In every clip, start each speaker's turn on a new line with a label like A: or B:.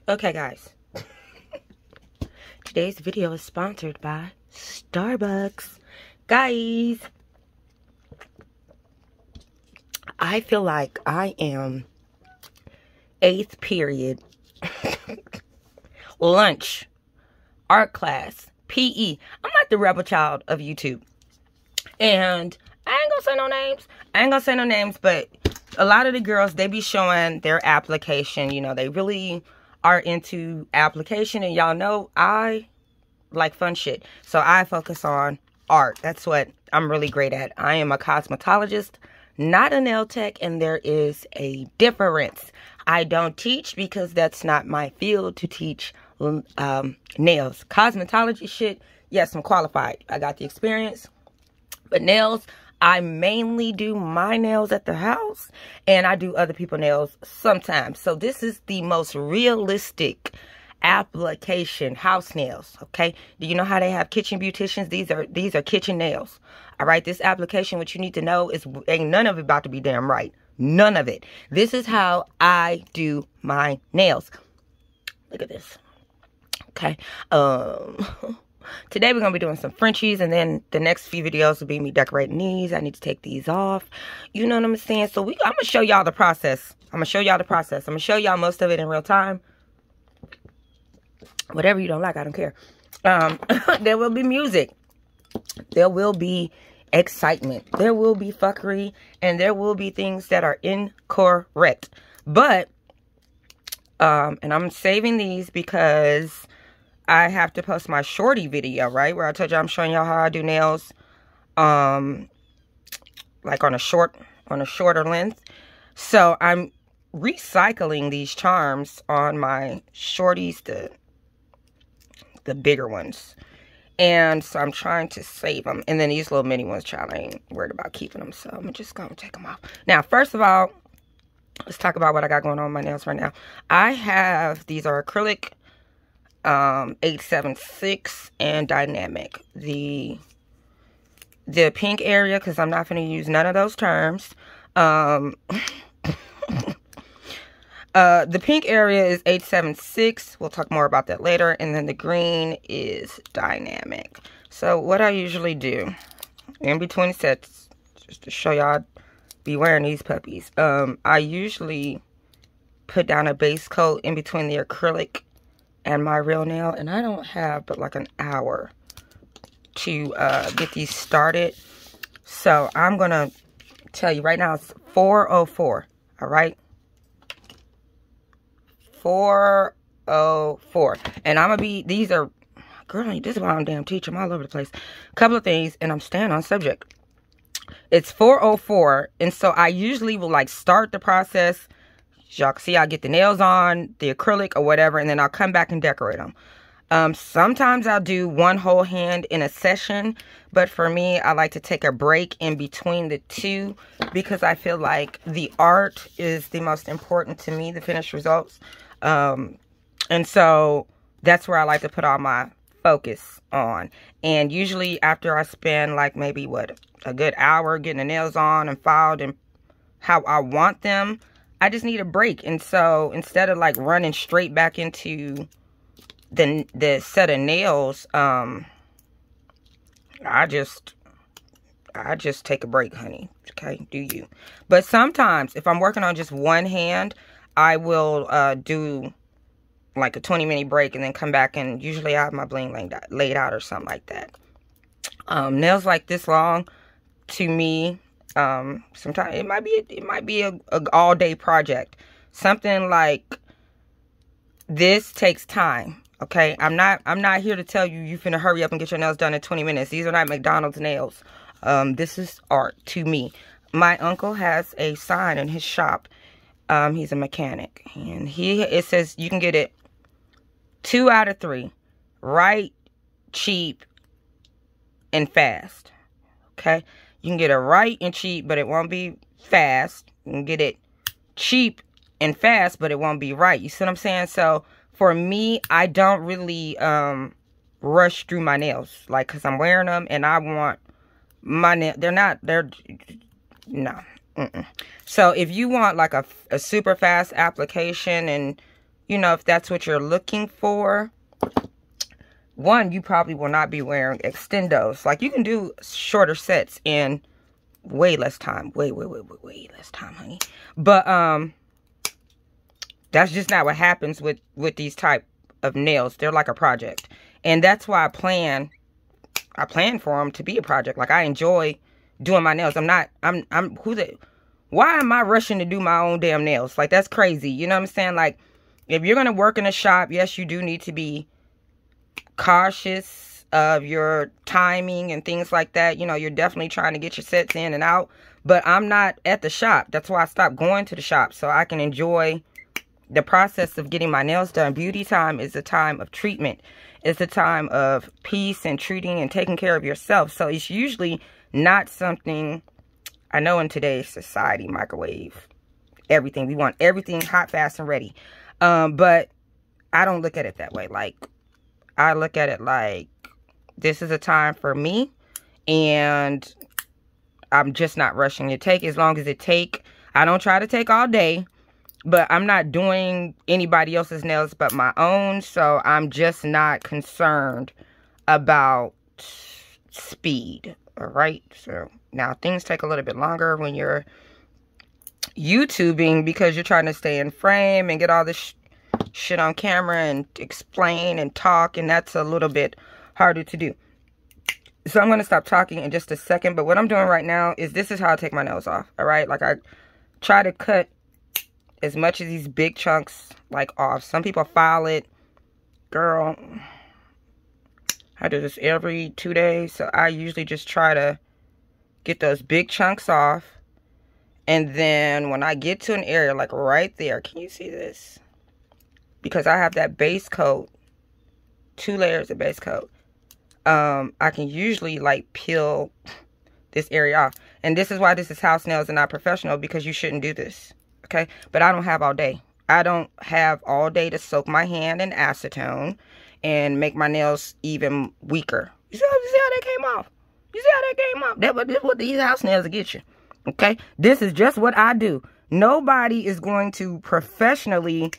A: Okay, guys. Today's video is sponsored by Starbucks. Guys, I feel like I am 8th period, lunch, art class, PE. I'm like the rebel child of YouTube. And I ain't gonna say no names. But a lot of the girls, they be showing their application. You know, they really are into application. And y'all know I like fun shit. So I focus on art. That's what I'm really great at. I am a cosmetologist, not a nail tech. And there is a difference. I don't teach because that's not my field to teach nails. Cosmetology shit, yes, I'm qualified. I got the experience. But nails, I mainly do my nails at the house, and I do other people's nails sometimes. So this is the most realistic application, house nails, okay? Do you know how they have kitchen beauticians? These are kitchen nails. All right, this application, what you need to know is ain't none of it about to be damn right. None of it. This is how I do my nails. Look at this. Okay. Today we're going to be doing some Frenchies, and then the next few videos will be me decorating these. I need to take these off. You know what I'm saying? So I'm going to show y'all the process. I'm going to show y'all most of it in real time. Whatever you don't like, I don't care. There will be music. There will be excitement. There will be fuckery, and there will be things that are incorrect. But, and I'm saving these because I have to post my shorty video, right? Where I told you I'm showing y'all how I do nails, like on a shorter length. So I'm recycling these charms on my shorties, the bigger ones. And so I'm trying to save them. And then these little mini ones, child, I ain't worried about keeping them. So I'm just going to take them off. Now, first of all, let's talk about what I got going on with my nails right now. I have, these are acrylic, 876 and dynamic. The pink area, because I'm not going to use none of those terms. The pink area is 876. We'll talk more about that later. And then the green is dynamic. So what I usually do in between sets, just to show y'all, be wearing these puppies. I usually put down a base coat in between the acrylic and my real nail, and I don't have but like an hour to get these started. So I'm gonna tell you right now, it's 4:04. All right, 4:04, and I'm gonna be, these are, girl, this is why I'm damn teacher. I'm all over the place. A couple of things, and I'm staying on subject. It's 4:04, and so I usually will like start the process. Y'all can see I'll get the nails on, the acrylic or whatever, and then I'll come back and decorate them. Sometimes I'll do one whole hand in a session, but for me, I like to take a break in between the two because I feel like the art is the most important to me, the finished results. And so that's where I like to put all my focus on. And usually after I spend like maybe, a good hour getting the nails on and filed and how I want them, I just need a break. And so instead of like running straight back into the set of nails, I just take a break, honey. Okay, do you? But sometimes if I'm working on just one hand, I will do like a 20-minute break and then come back, and usually I have my bling laid out or something like that. Nails like this long, to me, sometimes it might be a all-day project. Something like this takes time. Okay, I'm not here to tell you finna hurry up and get your nails done in 20 minutes. These are not McDonald's nails. This is art to me. My uncle has a sign in his shop. He's a mechanic, and it says you can get it 2 out of 3, right, cheap, and fast. Okay. You can get it right and cheap, but it won't be fast. You can get it cheap and fast, but it won't be right. You see what I'm saying? So for me, I don't really rush through my nails, like, because I'm wearing them and I want my nails. No. So if you want like a super fast application and you know, if that's what you're looking for. One, you probably will not be wearing extendos. Like, you can do shorter sets in way less time. Way less time, honey. But, that's just not what happens with these type of nails. They're like a project. And that's why I plan for them to be a project. Like, I enjoy doing my nails. Why am I rushing to do my own damn nails? Like, that's crazy. You know what I'm saying? Like, if you're going to work in a shop, yes, you do need to be cautious of your timing and things like that. You know, you're definitely trying to get your sets in and out. But I'm not at the shop. That's why I stopped going to the shop. So I can enjoy the process of getting my nails done. Beauty time is a time of treatment. It's a time of peace and treating and taking care of yourself. So it's usually not something, I know in today's society, microwave, everything. We want everything hot, fast, and ready. But I don't look at it that way. Like, I look at it like, this is a time for me, and I'm just not rushing to take as long as it take. I don't try to take all day, but I'm not doing anybody else's nails but my own, so I'm just not concerned about speed, all right? So now things take a little bit longer when you're YouTubing because you're trying to stay in frame and get all this shit on camera and explain and talk, and that's a little bit harder to do. So I'm going to stop talking in just a second, but what I'm doing right now is this is how I take my nails off, all right? Like, I try to cut as much of these big chunks, like, off. Some people file it. Girl, I do this every 2 days, so I usually just try to get those big chunks off. And then when I get to an area, like right there, can you see this? Because I have that base coat, 2 layers of base coat. I can usually, like, peel this area off. And this is why this is house nails and not professional, because you shouldn't do this. Okay, but I don't have all day. I don't have all day to soak my hand in acetone and make my nails even weaker. You see how that came off? You see how that came off? That's what these house nails will get you. Okay, this is just what I do. Nobody is going to professionally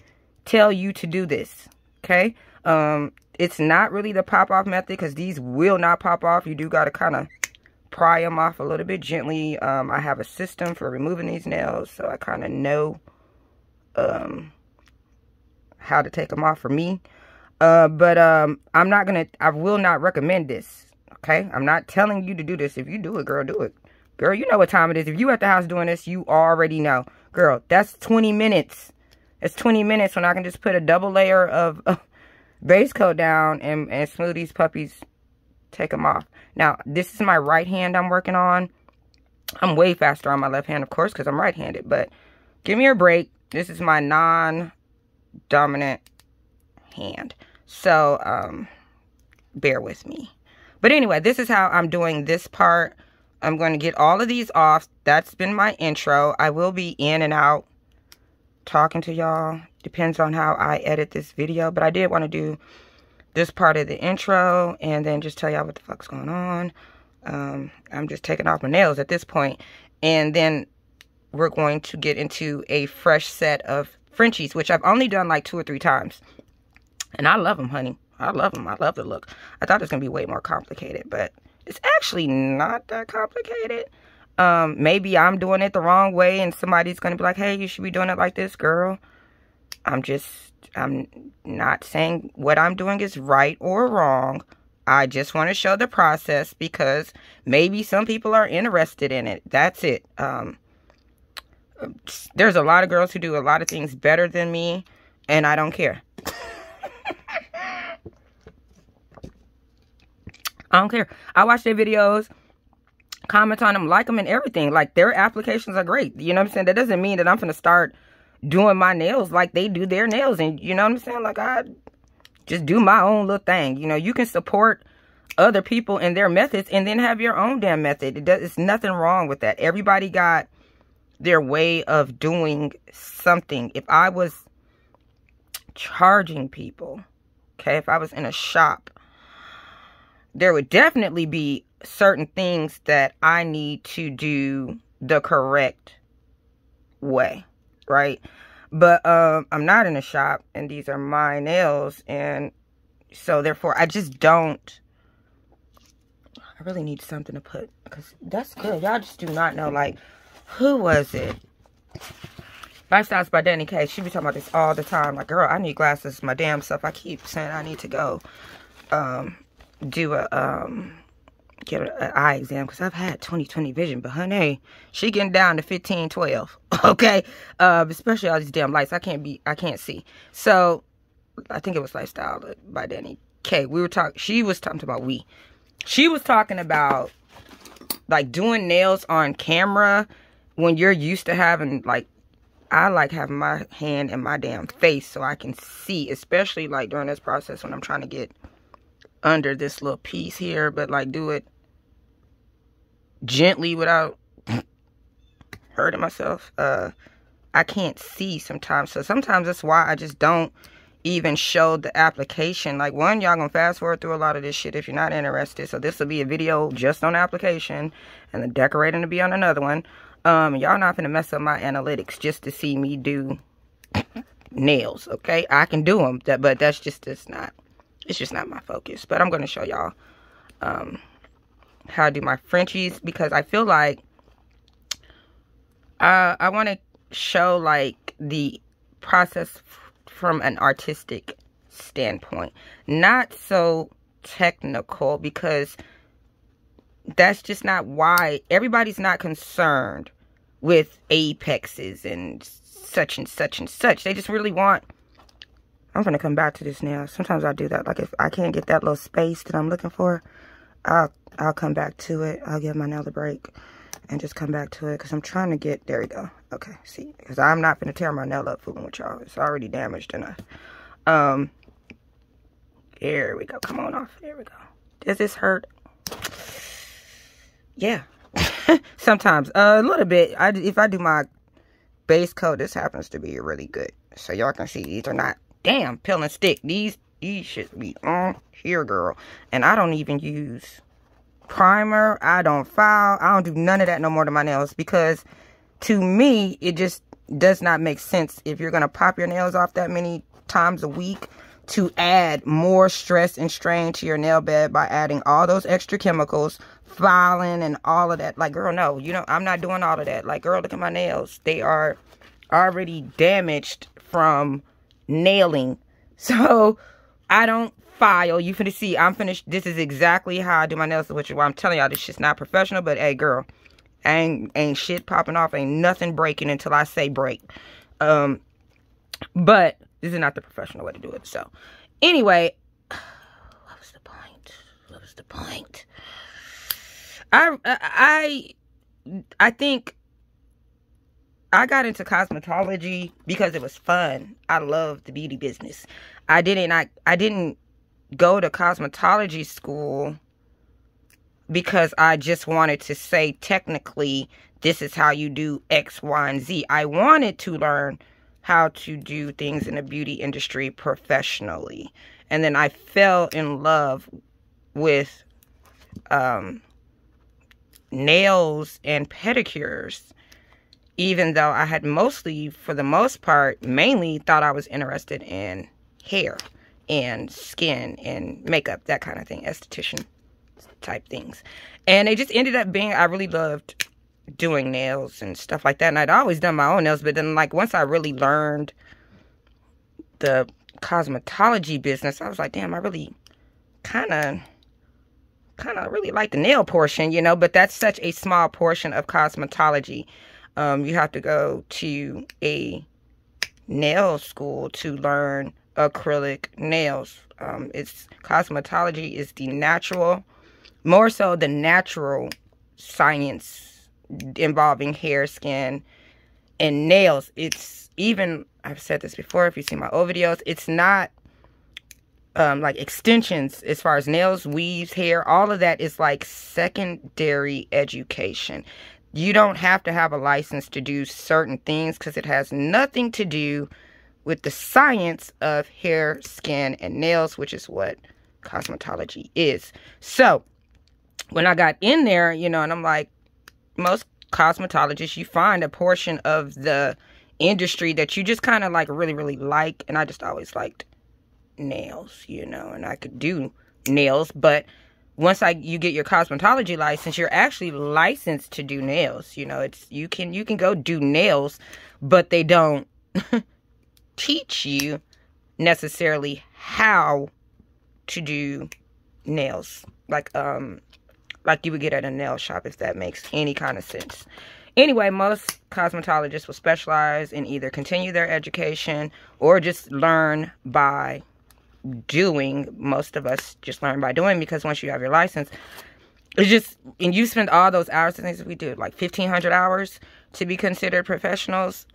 A: tell you to do this. Okay, it's not really the pop off method, because these will not pop off. You do got to kind of pry them off a little bit gently. I have a system for removing these nails, so I kind of know how to take them off for me. But I will not recommend this. Okay, I'm not telling you to do this. If you do it, girl, do it. Girl, you know what time it is. If you at the house doing this, you already know. Girl, that's 20 minutes. It's 20 minutes when I can just put a double layer of base coat down and smooth these puppies, take them off. Now, this is my right hand I'm working on. I'm way faster on my left hand, of course, because I'm right-handed. But give me a break. This is my non-dominant hand. So, bear with me. But anyway, this is how I'm doing this part. I'm going to get all of these off. That's been my intro. I will be in and out talking to y'all. Depends on how I edit this video. But I did want to do this part of the intro and then just tell y'all what the fuck's going on. I'm just taking off my nails at this point. And then we're going to get into a fresh set of Frenchies, which I've only done like 2 or 3 times. And I love them, honey. I love them. I love the look. I thought it was going to be way more complicated, but it's actually not that complicated. Maybe I'm doing it the wrong way and somebody's going to be like, hey, you should be doing it like this, girl. I'm not saying what I'm doing is right or wrong. I just want to show the process because maybe some people are interested in it. That's it. There's a lot of girls who do a lot of things better than me, and I don't care. I don't care. I watch their videos, comment on them, like them, and everything. Like, their applications are great. You know what I'm saying? That doesn't mean that I'm going to start doing my nails like they do their nails. And you know what I'm saying? Like, I just do my own little thing. You know, you can support other people and their methods and then have your own damn method. It's nothing wrong with that. Everybody got their way of doing something. If I was charging people, okay, if I was in a shop, there would definitely be certain things that I need to do the correct way, right? But I'm not in a shop, and these are my nails, and so therefore I just don't. I really need something to put, because that's good. Y'all just do not know, like, who was it? Lifestyles by Danny K. She be talking about this all the time. Like, girl, I need glasses, my damn self. I keep saying I need to go do a get an eye exam, because I've had 20/20 vision, but honey, she getting down to 15/12. Okay, especially all these damn lights. I can't see. So I think it was Lifestyle by Danny K. We were talking. She was talking about She was talking about like doing nails on camera when you're used to having, like, I like having my hand in my damn face so I can see, especially like during this process when I'm trying to get under this little piece here, but like do it gently without hurting myself. I can't see sometimes, so sometimes that's why I just don't even show the application. Like, one, y'all gonna fast forward through a lot of this shit if you're not interested, so this will be a video just on application, and the decorating to be on another one. Y'all not gonna mess up my analytics just to see me do nails. Okay, I can do them, but that's just it's just not my focus. But I'm gonna show y'all how I do my Frenchies, because I feel like I want to show like the process from an artistic standpoint, not so technical, because that's just not why everybody's not concerned with apexes and such and such and such. They just really want, I'm gonna come back to this now. Sometimes I do that. Like, if I can't get that little space that I'm looking for, I'll come back to it. I'll give my nail a break and just come back to it, because I'm trying to get, there we go. Okay, see, because I'm not gonna tear my nail up fooling with y'all. It's already damaged enough. There we go. Come on off. There we go. Does this hurt? Yeah. Sometimes a little bit. If I do my base coat, this happens to be really good, so y'all can see these are not damn peel and stick. These should be on here, girl. And I don't even use primer. I don't file. I don't do none of that no more to my nails, because to me it just does not make sense if you're gonna pop your nails off that many times a week to add more stress and strain to your nail bed by adding all those extra chemicals, filing, and all of that. Like, girl, no, you know, I'm not doing all of that. Like, girl, look at my nails. They are already damaged from nailing. So I don't file. You finna see, I'm finished. This is exactly how I do my nails, which is why I'm telling y'all this shit's not professional. But hey, girl, ain't shit popping off, ain't nothing breaking until I say break. But this is not the professional way to do it. So anyway, what was the point? What was the point? I think I got into cosmetology because it was fun. I love the beauty business. I didn't go to cosmetology school because I just wanted to say technically this is how you do X, Y, and Z. I wanted to learn how to do things in the beauty industry professionally. And then I fell in love with nails and pedicures, even though I had mostly, for the most part, mainly thought I was interested in hair and skin and makeup, that kind of thing, esthetician type things. And it just ended up being, I really loved doing nails and stuff like that. And I'd always done my own nails, but then like once I really learned the cosmetology business, I was like, damn, I really kind of really like the nail portion, you know, but that's such a small portion of cosmetology. You have to go to a nail school to learn acrylic nails. Cosmetology is the natural, more so the natural science involving hair, skin, and nails. It's even, I've said this before, if you see my old videos, it's not like extensions as far as nails, weaves, hair, all of that is like secondary education. You don't have to have a license to do certain things because it has nothing to do with the science of hair, skin, and nails, which is what cosmetology is. So when I got in there, you know, and I'm like, most cosmetologists, you find a portion of the industry that you just kind of like really, really like. And I just always liked nails, you know, and I could do nails. But once you get your cosmetology license, you're actually licensed to do nails. You know, you can go do nails, but they don't teach you necessarily how to do nails like you would get at a nail shop, if that makes any kind of sense. Anyway, most cosmetologists will specialize in either continue their education or just learn by doing. Most of us just learn by doing, because once you have your license, it's just, and you spend all those hours and things that we do, like 1,500 hours to be considered professionals.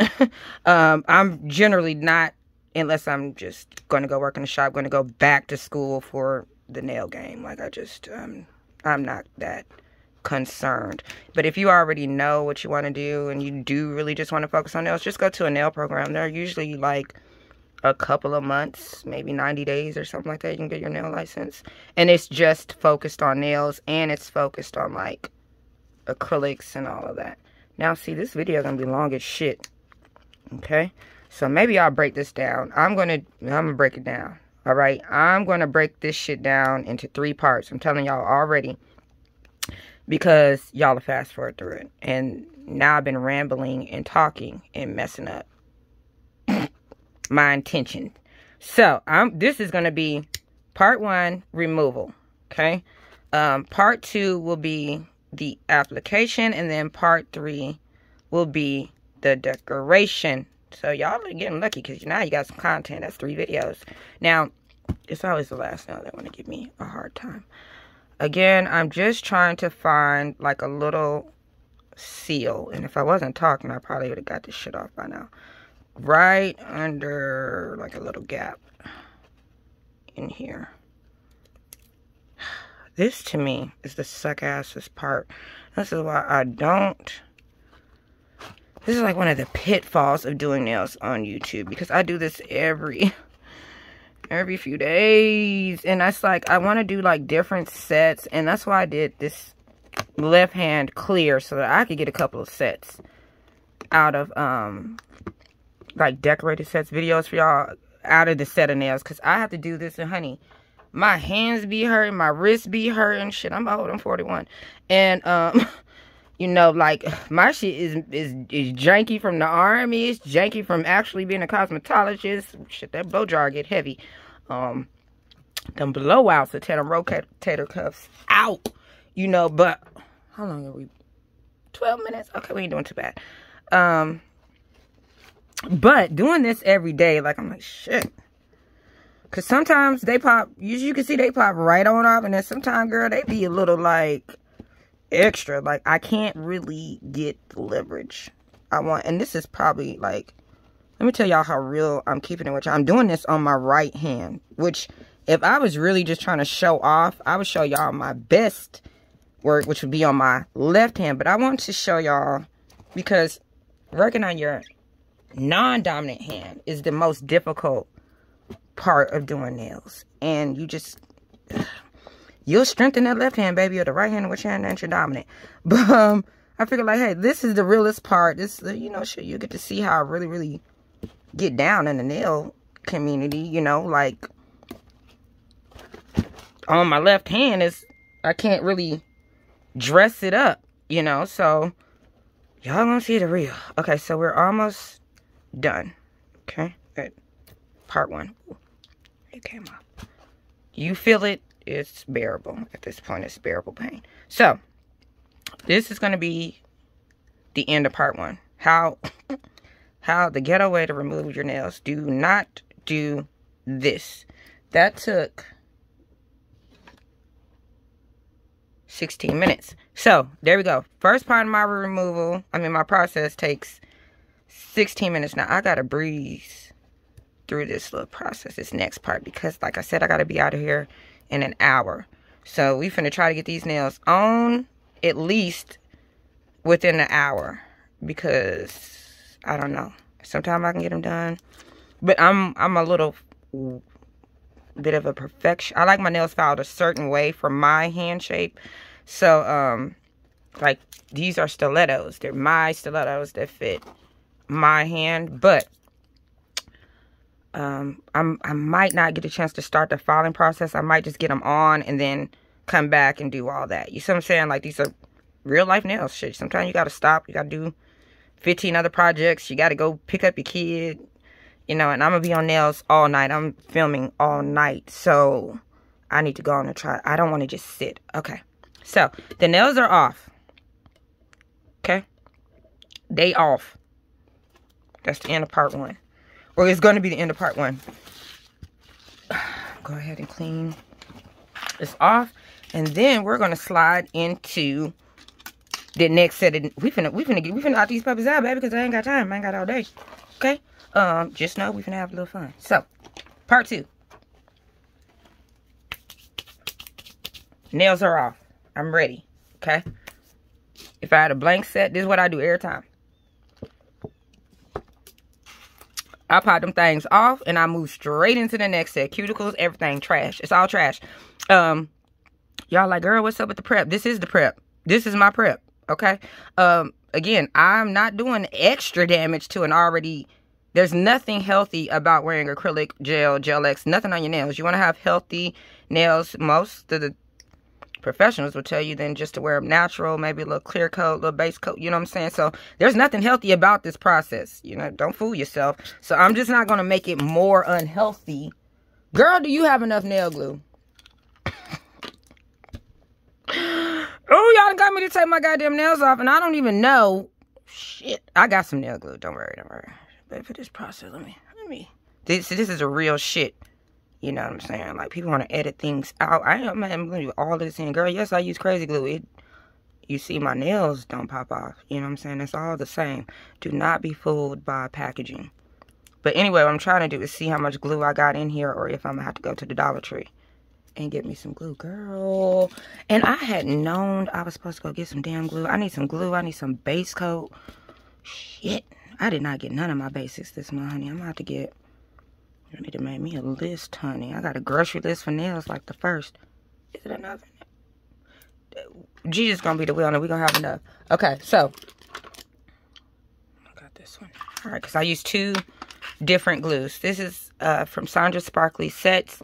A: I'm generally not, unless I'm just going to go work in the shop, going to go back to school for the nail game. Like, I just, I'm not that concerned. But if you already know what you want to do and you do really just want to focus on nails, just go to a nail program. They're usually like a couple of months, maybe 90 days or something like that. You can get your nail license. And it's just focused on nails, and it's focused on like acrylics and all of that. Now, see, this video is going to be long as shit. Okay? So maybe I'll break this down. I'm gonna break it down. All right? I'm going to break this shit down into 3 parts. I'm telling y'all already, because y'all will fast forward through it. And now I've been rambling and talking and messing up my intention. So this is going to be part 1, removal. Okay? Part 2 will be the application, and then part 3 will be the decoration. So y'all are getting lucky, because now you got some content. That's 3 videos. Now, it's always the last nail that want to give me a hard time. Again, I'm just trying to find like a little seal. And if I wasn't talking, I probably would have got this shit off by now. Right under like a little gap in here. This to me is the suck-assest part. This is why I don't. This is like one of the pitfalls of doing nails on YouTube, because I do this every few days, and that's like, I want to do like different sets, and that's why I did this left hand clear, so that I could get a couple of sets out of like decorated sets videos for y'all out of the set of nails, because I have to do this, and honey, my hands be hurting, my wrists be hurting, shit, I'm old, I'm 41, and you know, like, my shit is janky from the army. It's janky from actually being a cosmetologist. Shit, that blow dryer get heavy. Them blowouts will tear them rotator cuffs out. You know, but how long are we? 12 minutes? Okay, we ain't doing too bad. But doing this every day, like, I'm like, shit. Because sometimes they pop, you can see they pop right on off. And then sometimes, girl, they be a little, like, extra. Like, I can't really get the leverage I want. And this is probably like, let me tell y'all how real I'm keeping it with y'all. I'm doing this on my right hand, which if I was really just trying to show off, I would show y'all my best work, which would be on my left hand. But I want to show y'all, because working on your non-dominant hand is the most difficult part of doing nails. And you just, you'll strengthen that left hand, baby, or the right hand, which hand that's your dominant. But I figured, like, hey, this is the realest part. This, you know, shit, you get to see how I really, really get down in the nail community. You know, like, on my left hand I can't really dress it up, you know. So y'all gonna see the real. Okay, so we're almost done. Okay, good. Part 1. Ooh, it came off. You feel it. It's bearable. At this point, it's bearable pain. So, this is going to be the end of part 1. How the ghetto way to remove your nails. Do not do this. That took 16 minutes. So, there we go. First part of my removal, my process takes 16 minutes. Now, I got to breeze through this little process, this next part, because, like I said, I got to be out of here in an hour. So we finna try to get these nails on at least within an hour, because I don't know, sometimes I can get them done, but I'm a little bit of a perfection. I like my nails filed a certain way for my hand shape. So like, these are stilettos. They're my stilettos that fit my hand, but I might not get a chance to start the filing process. I might just get them on and then come back and do all that. You see what I'm saying? Like, these are real life nails. Shit, sometimes you gotta stop. You gotta do 15 other projects. You gotta go pick up your kid, you know, and I'm gonna be on nails all night. I'm filming all night, so I need to go on and try. I don't want to just sit. Okay, so the nails are off. Okay, they off. That's the end of part 1. Or it's going to be the end of part 1. Go ahead and clean this off. And then we're going to slide into the next set of... We finna knock these puppies out, baby, because I ain't got time. I ain't got all day. Okay? Just know we finna have a little fun. So, part 2. Nails are off. I'm ready. Okay? If I had a blank set, this is what I do every time. I pop them things off and I move straight into the next set. Cuticles, everything, trash. It's all trash. Y'all like, girl, what's up with the prep? This is the prep. This is my prep. Okay? Again, I'm not doing extra damage to an already... There's nothing healthy about wearing acrylic gel, Gel-X, nothing on your nails. You want to have healthy nails. Most of the professionals will tell you then just to wear them natural, maybe a little clear coat, a little base coat, you know what I'm saying? So there's nothing healthy about this process, you know, don't fool yourself. So I'm just not going to make it more unhealthy. Girl, do you have enough nail glue? Oh, y'all got me to take my goddamn nails off and I don't even know. Shit, I got some nail glue, don't worry. But for this process, let me. This is a real shit. You know what I'm saying? Like, people want to edit things out. I'm going to do all this in. Girl, yes, I use crazy glue. You see my nails don't pop off. You know what I'm saying? It's all the same. Do not be fooled by packaging. But anyway, what I'm trying to do is see how much glue I got in here, or if I'm going to have to go to the Dollar Tree and get me some glue. Girl. And I had known I was supposed to go get some damn glue. I need some glue. I need some base coat. Shit. I did not get none of my basics this month, honey. I'm going to have to get... You need to make me a list, honey. I got a grocery list for nails like the first. Is it enough? G's gonna be the wheel and we're gonna have enough. Okay, so I got this one. Alright, because I use 2 different glues. This is from Sandra Sparkly Sets.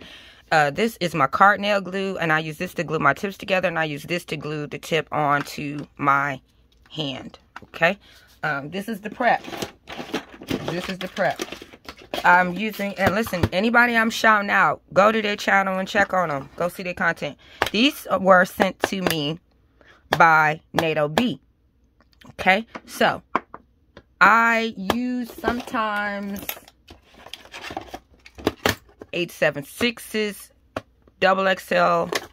A: This is my card nail glue, and I use this to glue my tips together, and I use this to glue the tip onto my hand. Okay? This is the prep. This is the prep. I'm using, and listen, anybody I'm shouting out, go to their channel and check on them. Go see their content. These were sent to me by NATO B. Okay, so I use sometimes 876s, XXL,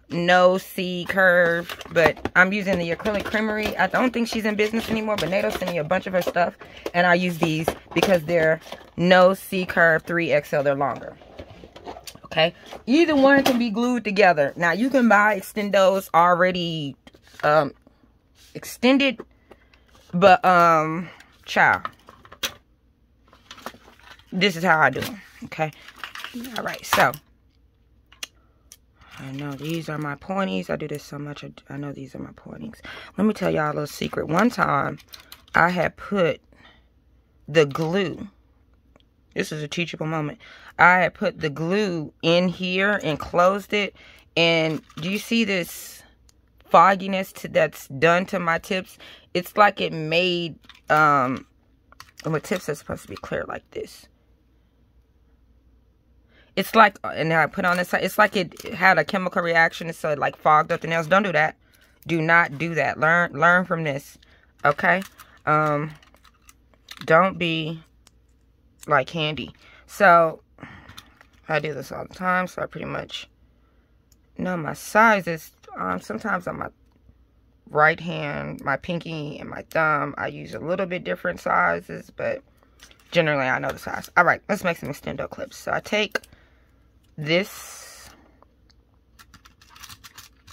A: no C curve, but I'm using the Acrylic Creamery. I don't think she's in business anymore, but NATO sent me a bunch of her stuff, and I use these because they're no C curve 3XL. They're longer. Okay, either one can be glued together. Now you can buy extendos already extended, but child, this is how I do them. Okay, all right, so I know these are my pointies. I do this so much. I know these are my pointings. Let me tell y'all a little secret. One time, I had put the glue. This is a teachable moment. I had put the glue in here and closed it. And do you see this fogginess that's done to my tips? It's like it made, my tips are supposed to be clear like this. It's like, and then I put on this side, it's like it had a chemical reaction, so it like fogged up the nails. Don't do that. Do not do that. Learn from this. Okay? Don't be like Candy. So, I do this all the time, so I pretty much know my sizes. Sometimes on my right hand, my pinky, and my thumb, I use a little bit different sizes, but generally I know the size. Alright, let's make some extendo clips. So, I take this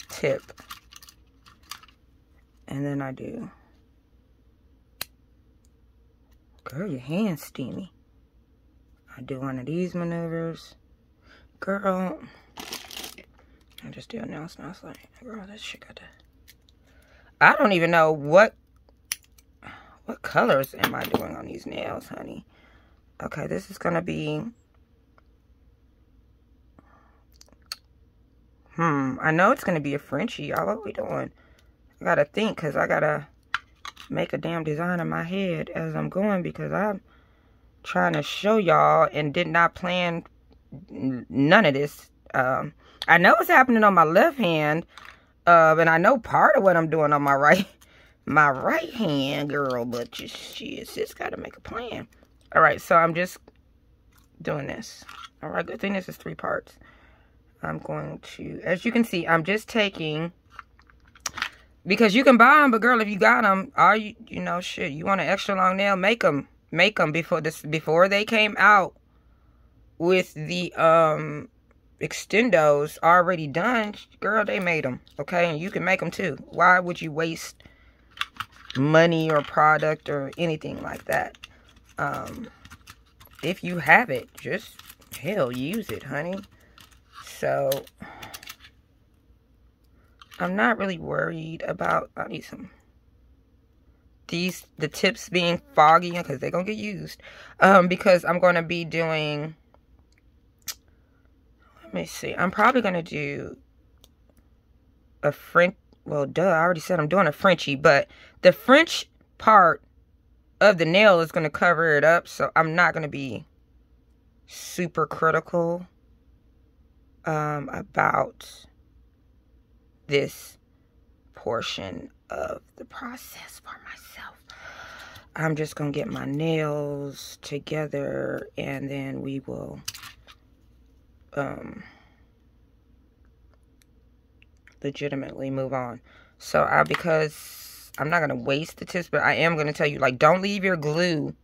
A: tip, and then I do, girl, your hand's steamy. I do one of these maneuvers, girl. I just do a nail smells like, girl, that shit got to, I don't even know what What colors am I doing on these nails, honey? Okay, this is going to be... I know it's going to be a Frenchie, y'all. What we doing? I got to think, because I got to make a damn design in my head as I'm going, because I'm trying to show y'all and did not plan none of this. I know it's happening on my left hand, and I know part of what I'm doing on my right hand, girl, but just got to make a plan. All right, so I'm just doing this. All right, good thing this is 3 parts. I'm going to, as you can see, I'm just taking, because you can buy them, but girl, if you got them, you know, shit, you want an extra long nail, make them before they came out with the extendos already done, girl, they made them, okay? And you can make them too. Why would you waste money or product or anything like that? If you have it, just hell, use it, honey. So I'm not really worried about, I need some, the tips being foggy, because they're gonna get used, because I'm gonna be doing, let me see, I'm probably gonna do a French, well, duh, I already said I'm doing a Frenchie, but the French part of the nail is gonna cover it up, so I'm not gonna be super critical about this portion of the process for myself. I'm just gonna get my nails together, and then we will legitimately move on. So because I'm not gonna waste the tips, but I am gonna tell you, like, don't leave your glue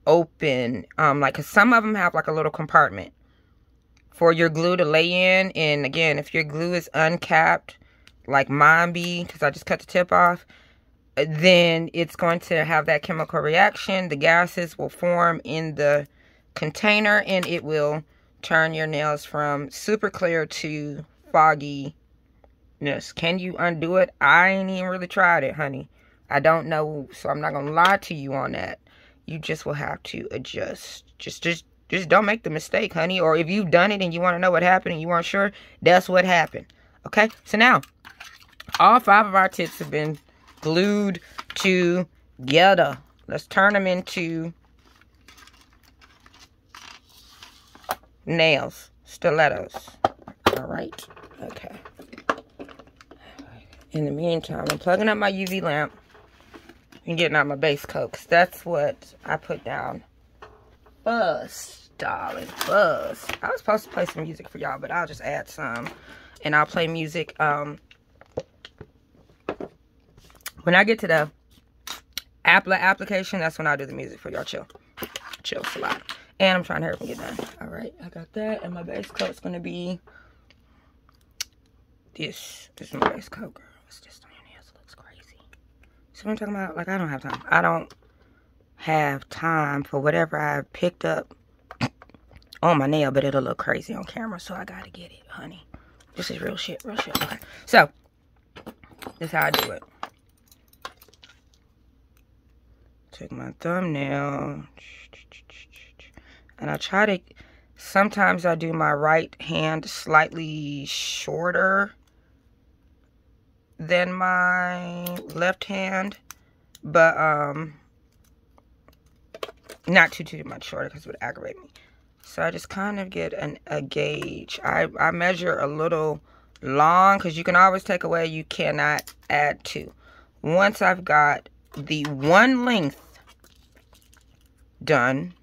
A: open, like, because some of them have like a little compartment for your glue to lay in. And again, if your glue is uncapped, like mine be, because I just cut the tip off, then it's going to have that chemical reaction. The gases will form in the container, and it will turn your nails from super clear to fogginess. Can you undo it? I ain't even really tried it, honey. I don't know, so I'm not gonna lie to you on that. You just will have to adjust. Just don't make the mistake, honey. Or if you've done it and you want to know what happened and you weren't sure, that's what happened. Okay? So now, all 5 of our tips have been glued together. Let's turn them into nails, stilettos. All right? Okay. In the meantime, I'm plugging up my UV lamp and getting out my base coat, because that's what I put down first, darling, first. I was supposed to play some music for y'all, but I'll just add some, and I'll play music when I get to the application. That's when I'll do the music for y'all. Chill a lot. And I'm trying to hurry up and get done. All right, I got that, and my base coat's gonna be this. This is my base coat, girl. What's this on your nails? It looks crazy. So what I'm talking about, like, I don't have time. I don't have time for whatever I picked up on my nail, but it'll look crazy on camera, so I gotta get it, honey. This is real shit, real shit. Okay, so this is how I do it. Take my thumbnail, and I try to, sometimes I do my right hand slightly shorter than my left hand, but not too much shorter, because it would aggravate me. So I just kind of get a gauge. I measure a little long, because you can always take away, you cannot add to. Once I've got the one length done,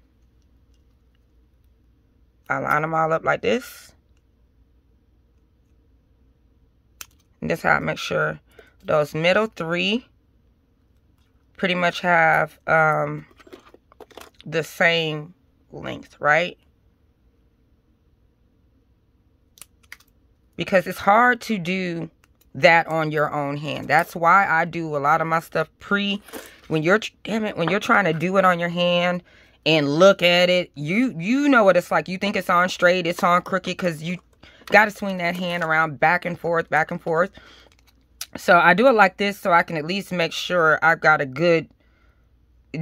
A: I line them all up like this. And that's how I make sure those middle 3 pretty much have the same length, right? Because it's hard to do that on your own hand. That's why I do a lot of my stuff when you're trying to do it on your hand and look at it, you know what it's like. You think it's on straight, it's on crooked, because you got to swing that hand around back and forth, back and forth. So I do it like this, so I can at least make sure I've got a good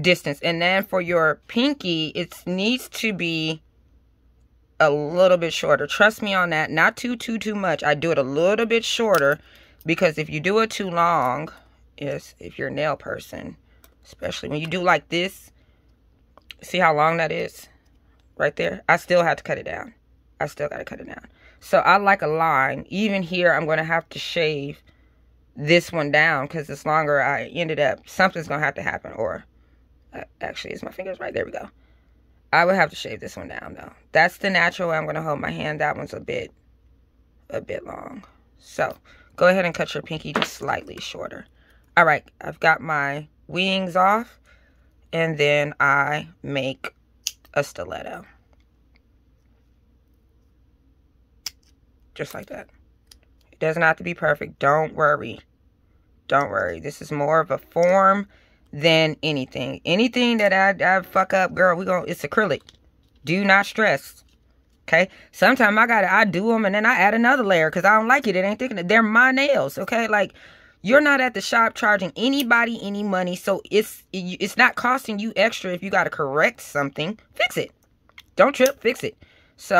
A: distance. And then for your pinky, it needs to be a little bit shorter. Trust me on that. Not too much. I do it a little bit shorter because if you do it too long, if you're a nail person, especially when you do like this, see how long that is right there? I still have to cut it down. I still got to cut it down. So I like a line. Even here, I'm going to have to shave this one down because it's longer. I ended up, something's going to have to happen. Or actually, it's my fingers right there. We go. I would have to shave this one down though. That's the natural way I'm going to hold my hand. That one's a bit long. So go ahead and cut your pinky just slightly shorter. All right, I've got my wings off, and then I make a stiletto. Just like that. It doesn't have to be perfect. Don't worry. Don't worry. This is more of a form than anything. Anything that I fuck up, girl, it's acrylic. Do not stress. Okay? Sometimes I do them and then I add another layer because I don't like it. It ain't thinking that they're my nails. Okay? Like, you're not at the shop charging anybody any money, so it's not costing you extra. If you got to correct something, fix it. Don't trip, fix it. So,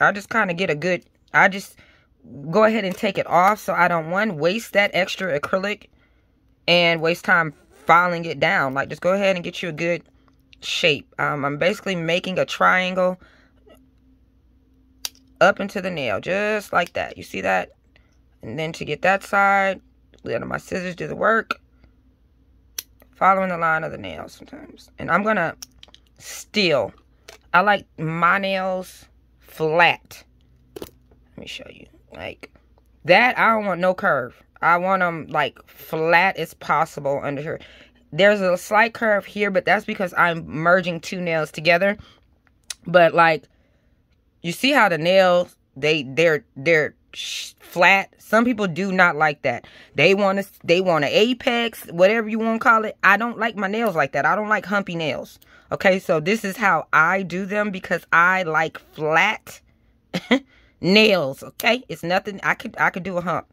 A: I just kind of get I just go ahead and take it off so I don't, waste that extra acrylic and waste time filing it down. Like, just go ahead and get you a good shape. I'm basically making a triangle up into the nail, just like that. You see that? And then to get that side, let my scissors do the work, following the line of the nail sometimes. And I'm gonna I like my nails flat. Let me show you. Like that, I don't want no curve. I want them like flat as possible under here. There's a slight curve here, but that's because I'm merging two nails together. But like, you see how the nails, they're flat. Some people do not like that. They want an apex, whatever you want to call it. I don't like my nails like that. I don't like humpy nails. Okay, so this is how I do them because I like flat nails. Okay, it's nothing. I could do a hump.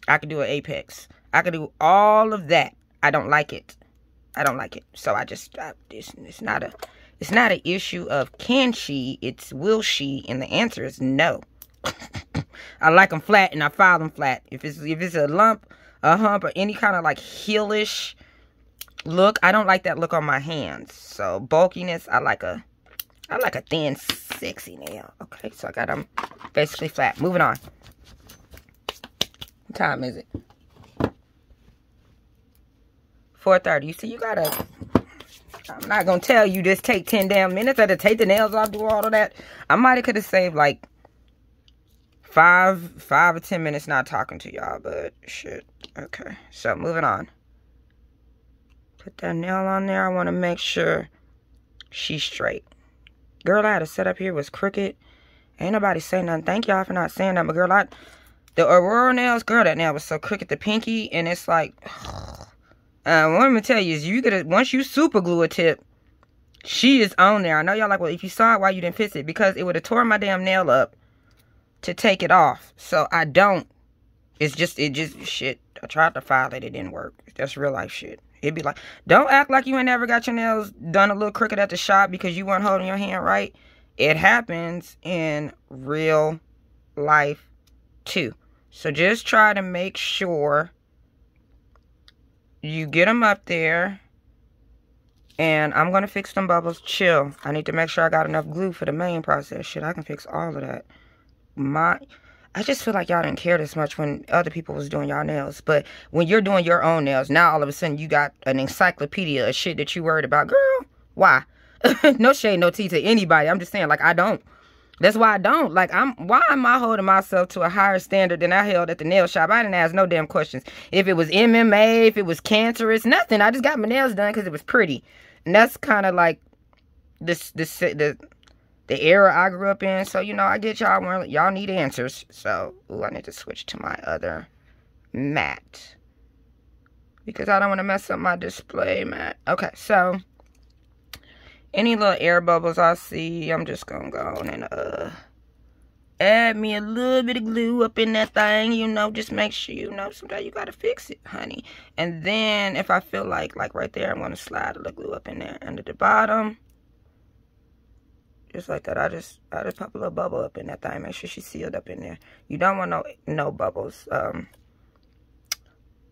A: I could do an apex. I could do all of that. I don't like it. I don't like it. So it's not an issue of can she, it's will she, and the answer is no. I like them flat and I file them flat. If it's a lump, a hump, or any kind of like heelish look, I don't like that look on my hands. So bulkiness, I like a thin, sexy nail. Okay, so I got them basically flat. Moving on. What time is it? 4:30. You see, I'm not gonna tell you this take 10 damn minutes. I had to take the nails off, do all of that. I might have could have saved like 5 or 10 minutes not talking to y'all, but shit. Okay, so moving on. Put that nail on there. I want to make sure she's straight. Girl, I had a setup here was crooked. Ain't nobody saying nothing. Thank y'all for not saying that, but girl, the Aurora nails, girl, that nail was so crooked. The pinky, and it's like, what I'm gonna tell you is once you super glue a tip, she is on there. I know y'all like, well, if you saw it, why you didn't fix it? Because it would have tore my damn nail up to take it off. So I don't. It just shit. I tried to file it. It didn't work. That's real life shit. It'd be like, don't act like you ain't never got your nails done a little crooked at the shop because you weren't holding your hand right. It happens in real life too. So just try to make sure you get them up there. And I'm going to fix them bubbles. Chill. I need to make sure I got enough glue for the main process. Shit, I can fix all of that. I just feel like y'all didn't care this much when other people was doing y'all nails. But when you're doing your own nails, now all of a sudden you got an encyclopedia of shit that you worried about. Girl, why? No shade, no tea to anybody. I'm just saying, like, I don't. That's why I don't. Like, why am I holding myself to a higher standard than I held at the nail shop? I didn't ask no damn questions. If it was MMA, if it was cancerous, nothing. I just got my nails done because it was pretty. And that's kind of like the era I grew up in. So, you know, I get y'all need answers. So, ooh, I need to switch to my other mat because I don't want to mess up my display mat. Okay, so any little air bubbles I see, I'm just gonna go and add me a little bit of glue up in that thing, you know, just make sure, you know, sometimes you gotta fix it, honey. And then if I feel like right there, I'm gonna slide a little glue up in there under the bottom. Just like that. I just pop a little bubble up in that thing. Make sure she's sealed up in there. You don't want no bubbles.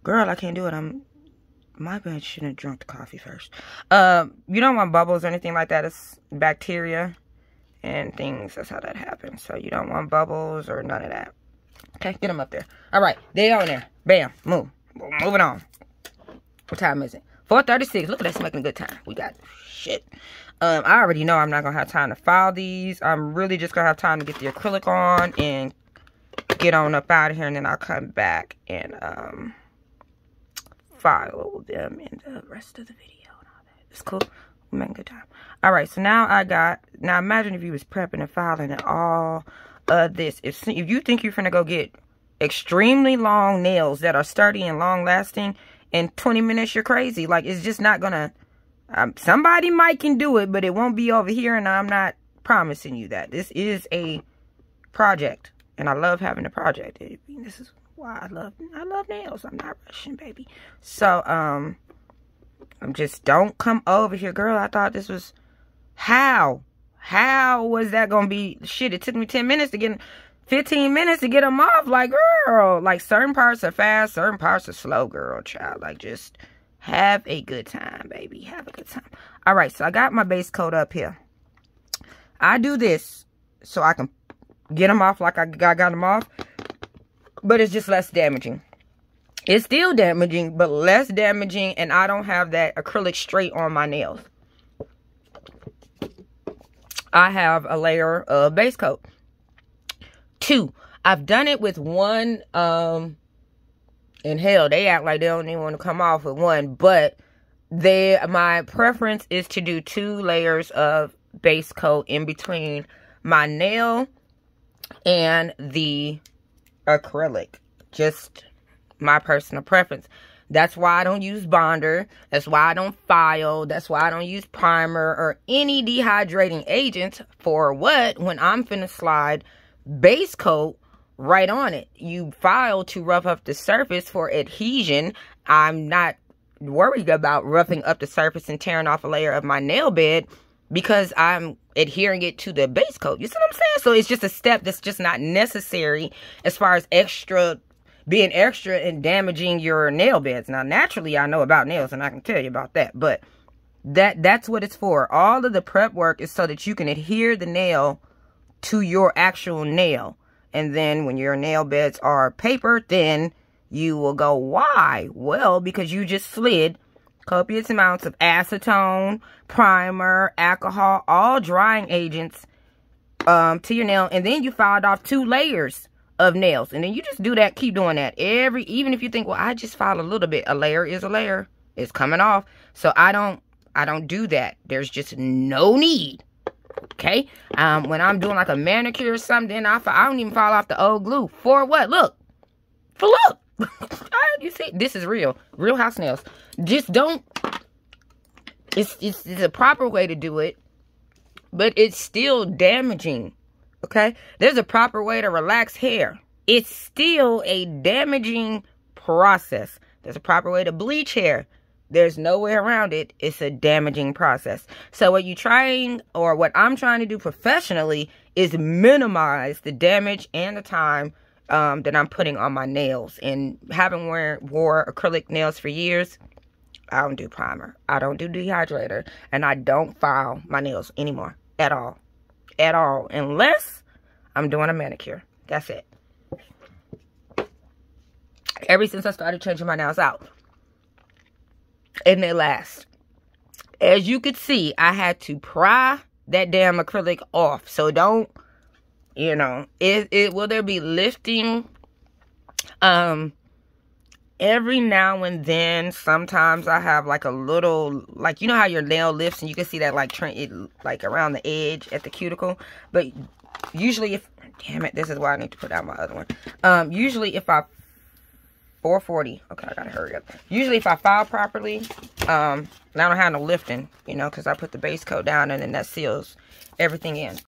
A: Girl, I can't do it. My bad, shouldn't have drunk the coffee first. You don't want bubbles or anything like that. It's bacteria and things. That's how that happens. So you don't want bubbles or none of that. Okay, get them up there. All right, they go in there. Bam, move. Moving on. What time is it? 4:36. Look at us making a good time. We got shit. I already know I'm not gonna have time to file these. I'm really just gonna have time to get the acrylic on and get on up out of here, and then I'll come back and file them in the rest of the video and all that. It's cool. We're making good time. All right, so now now imagine if you was prepping and filing and all of this. If you think you're gonna go get extremely long nails that are sturdy and long lasting in 20 minutes, you're crazy. Like, it's just not gonna, somebody might can do it, but it won't be over here, and I'm not promising you that. This is a project, and I love having a project. This is why I love nails. I'm not rushing, baby. So, I'm just, don't come over here, girl. I thought this was, how was that gonna be? Shit, it took me 10 minutes to get, 15 minutes to get them off. Like, girl, like, certain parts are fast, certain parts are slow, girl, child. Like, just have a good time, baby. Have a good time. All right, so I got my base coat up here. I do this so I can get them off like I got them off, but it's just less damaging. It's still damaging, but less damaging, and I don't have that acrylic straight on my nails. I have a layer of base coat. 2. I've done it with 1, and hell, they act like they don't even want to come off with 1, but my preference is to do 2 layers of base coat in between my nail and the acrylic. Just my personal preference. That's why I don't use bonder. That's why I don't file. That's why I don't use primer or any dehydrating agents for what? When I'm finna slide base coat right on it. You file to rough up the surface for adhesion. I'm not worried about roughing up the surface and tearing off a layer of my nail bed because I'm adhering it to the base coat. You see what I'm saying? So it's just a step that's just not necessary as far as being extra and damaging your nail beds. Now, naturally, I know about nails and I can tell you about that, but that's what it's for. All of the prep work is so that you can adhere the nail to your actual nail. And then when your nail beds are papered, then you will go, why? Well, because you just slid copious amounts of acetone, primer, alcohol, all drying agents to your nail, and then you filed off 2 layers of nails. And then you just do that, keep doing that. Even if you think, well, I just filed a little bit, a layer is a layer. It's coming off. So I don't do that. There's just no need. Okay, when I'm doing like a manicure or something, I don't even fall off the old glue. For what? Look. For look. You see, this is real house nails. Just don't. It's a proper way to do it, but it's still damaging. Okay, there's a proper way to relax hair. It's still a damaging process. There's a proper way to bleach hair. There's no way around it. It's a damaging process. So what I'm trying to do professionally is minimize the damage and the time that I'm putting on my nails. And having wore acrylic nails for years, I don't do primer. I don't do dehydrator. And I don't file my nails anymore. At all. At all. Unless I'm doing a manicure. That's it. Ever since I started changing my nails out. And they last. As you could see, I had to pry that damn acrylic off. So don't, will there be lifting? Every now and then, sometimes I have like a little, like, you know how your nail lifts and you can see that like around the edge at the cuticle. But usually damn it, this is why I need to put out my other one. Usually if I 440. Okay, I gotta hurry up. Usually if I file properly, I don't have no lifting, because I put the base coat down and then that seals everything in.